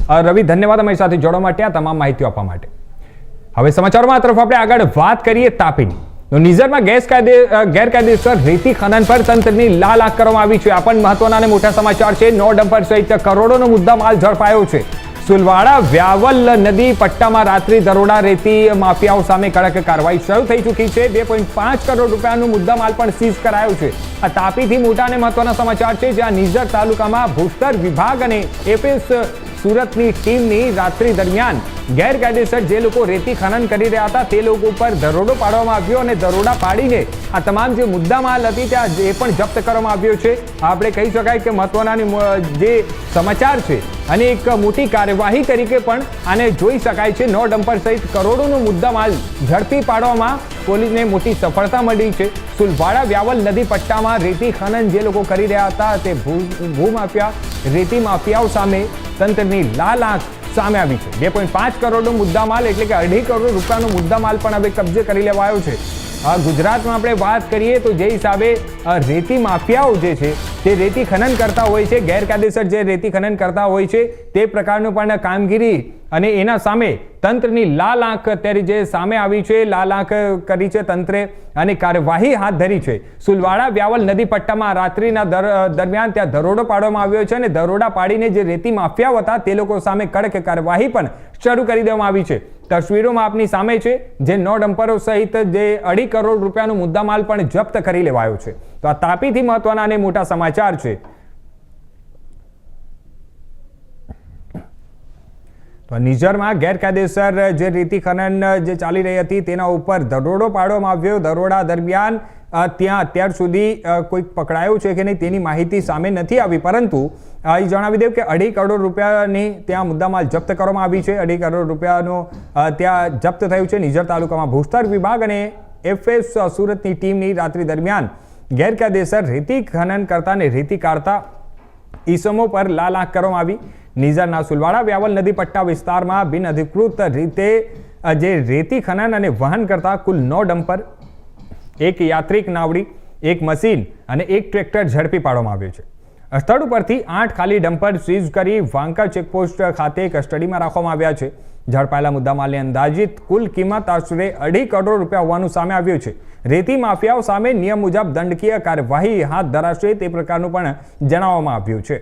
રવિ, ધન્યવાદ અમારી સાથે જોડવા માટે, આ તમામ માહિતી આપવા માટે. હવે સમાચારોમાં તરફ આપણે આગળ વાત કરીએ તાપીની. તો નિઝરમાં ગેરકાયદેસર રેતી ખનન પર તંત્રની લાલ આંખ કરવામાં આવી છે. આ પણ મહત્વના અને મોટા સમાચાર છે. નો ડમ્પર સહિત કરોડોનો મુદ્દામાલ ઝડપાયો છે. સુલવાડા વ્યાવલ નદી પટ્ટામાં રાત્રિ દરોડા રેતી માફિયાઓ સામે કડક કાર્યવાહી શરૂ થઈ ચૂકી છે. 2.5 કરોડ રૂપિયાનો મુદ્દામાલ પણ સીઝ કરાયો છે. આ તાપીથી મોટા અને મહત્વના સમાચાર છે, જ્યાં નિઝર તાલુકામાં ભૂસ્તર વિભાગ અને એફએસ સુરતની ટીમની રાત્રિ દરમિયાન ગેરકાયદેસર જે લોકો રેતી ખનન કરી રહ્યા હતા તે લોકો ઉપર દરોડો પાડવામાં આવ્યો અને દરોડા પાડીને આ તમામ જે મુદ્દામાલ હતી ત્યાં એ પણ જપ્ત કરવામાં આવ્યો છે. આપણે કહી શકાય કે મહત્વના જે સમાચાર છે અને એક મોટી કાર્યવાહી તરીકે પણ આને જોઈ શકાય છે. નો ડમ્પર સહિત કરોડોનો મુદ્દામાલ ઝડપી પાડવામાં પોલીસને મોટી સફળતા મળી છે. સુલવાડા વ્યાવલ નદી પટ્ટામાં રેતી ખનન જે લોકો કરી રહ્યા હતા તે ભૂમાફિયા રેતી માફિયાઓ સામે તંત્રની લાલ આંખ સામે આવી છે. 2.5 કરોડનો મુદ્દામાલ એટલે કે 2.5 કરોડ રૂપિયાનો મુદ્દામાલ પણ હવે કબજે કરી લેવાયો છે. ગુજરાતમાં આપણે વાત કરીએ તો જે હિસાબે રેતી માફિયાઓ જે છે તે રેતી ખનન કરતા હોય છે, ગેરકાયદેસર જે રેતી ખનન કરતા હોય છે તે પ્રકારનું પણ કામગીરી અને એના સામે તંત્રની લાલ આંખ અત્યારે જે સામે આવી છે, લાલ આંખ કરી છે તંત્રે અને કાર્યવાહી હાથ ધરી છે. સુલવાડા વ્યાવલ નદી પટ્ટામાં રાત્રિના દરમિયાન ત્યાં દરોડો પાડવામાં આવ્યો છે અને દરોડા પાડીને જે રેતી માફિયાઓ હતા તે લોકો સામે કડક કાર્યવાહી પણ શરૂ કરી દેવામાં આવી છે. તસવીરોમાં આપની સામે છે જે નો ડમ્પરો સહિત જે 2.5 કરોડ રૂપિયાનો મુદ્દામાલ પણ જપ્ત કરી લેવાયો છે. તો આ તાપીથી મહત્વના અને મોટા સમાચાર છે. તો નિઝરમાં ગેરકાયદેસર જે રેતી ખનન જે ચાલી રહી હતી તેના ઉપર દરોડો પાડવામાં આવ્યો. દરોડા દરમિયાન ત્યાં અત્યાર સુધી કોઈ પકડાયું છે કે નહીં તેની માહિતી સામે નથી આવી, પરંતુ એ જણાવી દઉં કે 2.5 કરોડ રૂપિયાની ત્યાં મુદ્દામાલ જપ્ત કરવામાં આવી છે. 2.5 કરોડ રૂપિયાનો ત્યાં જપ્ત થયું છે. નિઝર તાલુકામાં ભૂસ્તર વિભાગ અને એફએસ સુરતની ટીમની રાત્રિ દરમિયાન ગેરકાયદેસર રેતી ખનન કરતા અને રેતી કાઢતા ઈસમો પર લાલ આંખ કરવામાં આવી. નિઝરના સુલવાડા વ્યાવલ નદી પટ્ટા વિસ્તારમાં બિનઅધિકૃત રીતે જે રેતી ખનન અને વહન કરતા કુલ 9 ડમ્પર, 1 યાત્રિક નાવડી, 1 મશીન અને 1 ટ્રેક્ટર ઝડપી પાડવામાં આવ્યું છે. સ્થળ ઉપરથી 8 ખાલી ડમ્પર સીઝ કરી વાંકા ચેકપોસ્ટ ખાતે કસ્ટડીમાં રાખવામાં આવ્યા છે. ઝડપાયેલા મુદ્દામાલની અંદાજિત કુલ કિંમત આશરે 2.5 કરોડ રૂપિયા હોવાનું સામે આવ્યું છે. રેતી માફિયાઓ સામે નિયમ મુજબ દંડકીય કાર્યવાહી હાથ ધરાશે તે પ્રકારનું પણ જણાવવામાં આવ્યું છે.